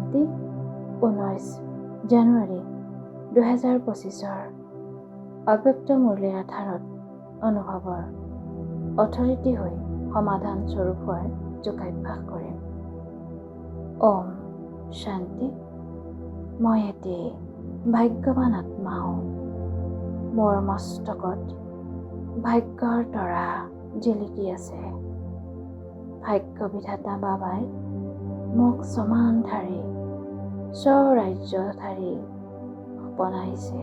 গুৱাহাটী 19 জানুৱাৰী 2025 অব্যক্ত মুৰলীৰ আধাৰত অনুভৱৰ অথৰিটি হৈ সমাধান স্বৰূপ হোৱাৰ যোগাভ্যাস কৰে। ওম শান্তি। মই এটি ভাগ্যৱান আত্মা হওঁ। মোৰ মস্তকত ভাগ্যৰ তৰা জিলিকি আছে। ভাগ্য বিধাতা বাবাই মোক সমানধাৰী স্বৰাজ্যধাৰী বনাইছে।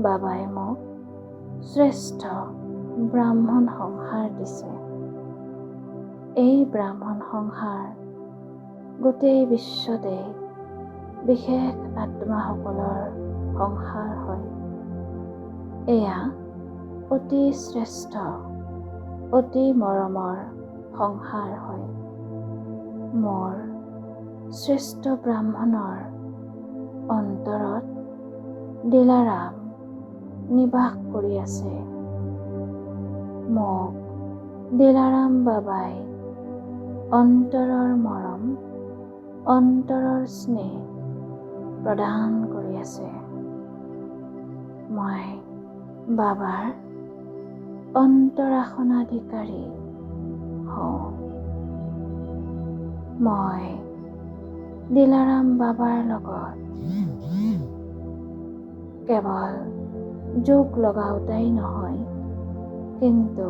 বাবাই মোক শ্ৰেষ্ঠ ব্ৰাহ্মণ সংসাৰ দিছে। এই ব্ৰাহ্মণ সংসাৰ গোটেই বিশ্বতে বিশেষ আত্মাসকলৰ সংসাৰ হয়। এয়া অতি শ্ৰেষ্ঠ, অতি মৰমৰ সংসাৰ হয়। মোৰ শ্ৰেষ্ঠ ব্ৰাহ্মণৰ অন্তৰত দিলাৰাম নিবাস কৰি আছে। মোক দিলাৰাম বাবাই অন্তৰৰ মৰম, অন্তৰৰ স্নেহ প্ৰদান কৰি আছে। মই বাবাৰ অন্তৰাসনাধিকাৰী হওঁ। মই দিলাৰাম বাবাৰ লগত কেৱল যোগ লগাওঁতাই নহয়, কিন্তু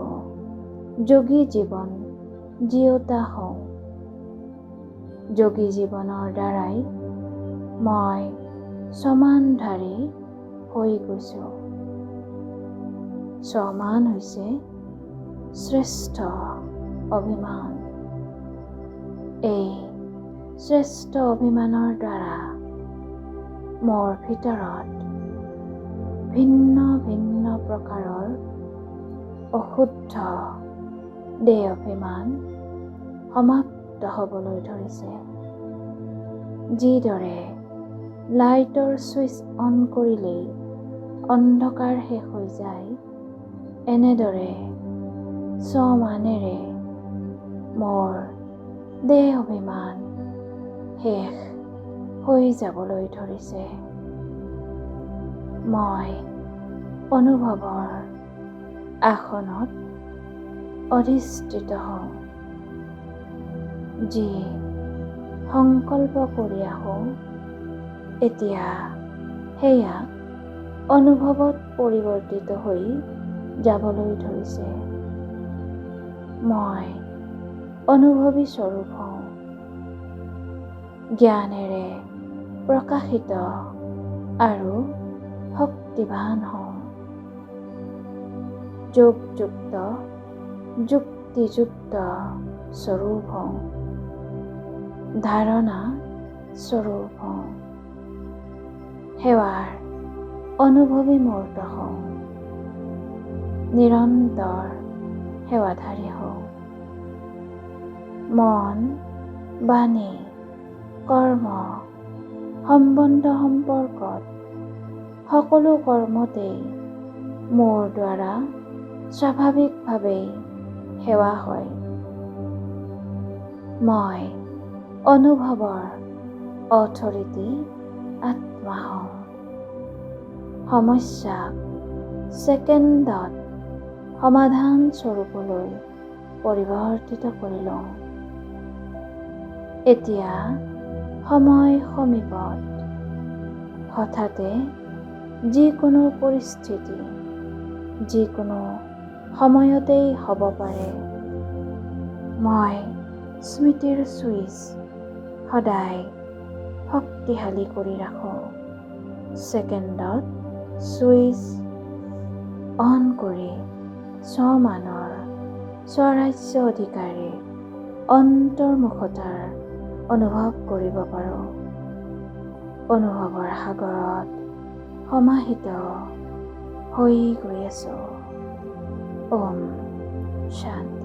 যোগী জীৱন জীওঁতা হওঁ। যোগী জীৱনৰ দ্বাৰাই মই সমানধাৰী হৈ গৈছোঁ। সমান হৈছে শ্ৰেষ্ঠ অভিমান। এই শ্ৰেষ্ঠ অভিমানৰ দ্বাৰা মোৰ ভিতৰত ভিন্ন ভিন্ন প্ৰকাৰৰ অশুদ্ধ দেহ অভিমান সমাপ্ত হ'বলৈ ধৰিছে। যিদৰে লাইটৰ ছুইচ অন কৰিলেই অন্ধকাৰ শেষ হৈ যায়, এনেদৰে সমানেৰে মোৰ দেহ অভিমান শেষ হৈ যাবলৈ ধৰিছে। মই অনুভৱৰ আসনত অধিষ্ঠিত হওঁ। যি সংকল্প কৰি আহোঁ, এতিয়া সেয়া অনুভৱত পৰিৱৰ্তিত হৈ যাবলৈ ধৰিছে। মই অনুভৱী স্বৰূপ হওঁ। জ্ঞানেৰে প্ৰকাশিত আৰু শক্তিবান হওঁ। যোগযুক্ত, যুক্তিযুক্ত স্বৰূপ হওঁ। ধাৰণা স্বৰূপ হওঁ। সেৱাৰ অনুভৱী মূৰ্ত হওঁ। নিৰন্তৰ সেৱাধাৰী হওঁ। মন, বাণী, কৰ্ম, সম্বন্ধ সম্পৰ্কত সকলো কৰ্মতেই মোৰ দ্বাৰা স্বাভাৱিকভাৱেই সেৱা হয়। মই অনুভৱৰ অথৰিটি আত্মা হওঁ। সমস্যাক ছেকেণ্ডত সমাধান স্বৰূপলৈ পৰিৱৰ্তিত কৰি লওঁ। এতিয়া সময় সমীপত হঠাতে যিকোনো পৰিস্থিতি যিকোনো সময়তেই হ'ব পাৰে। মই স্মৃতিৰ ছুইচ সদায় শক্তিশালী কৰি ৰাখোঁ। ছেকেণ্ডত ছুইচ অন কৰি সমানৰ স্বৰাজ্য অধিকাৰীৰ অন্তৰ্মুখতাৰ অনুভৱ কৰিব পাৰোঁ। অনুভৱৰ সাগৰত সমাহিত হৈ গৈ আছোঁ। ওম শান্তি।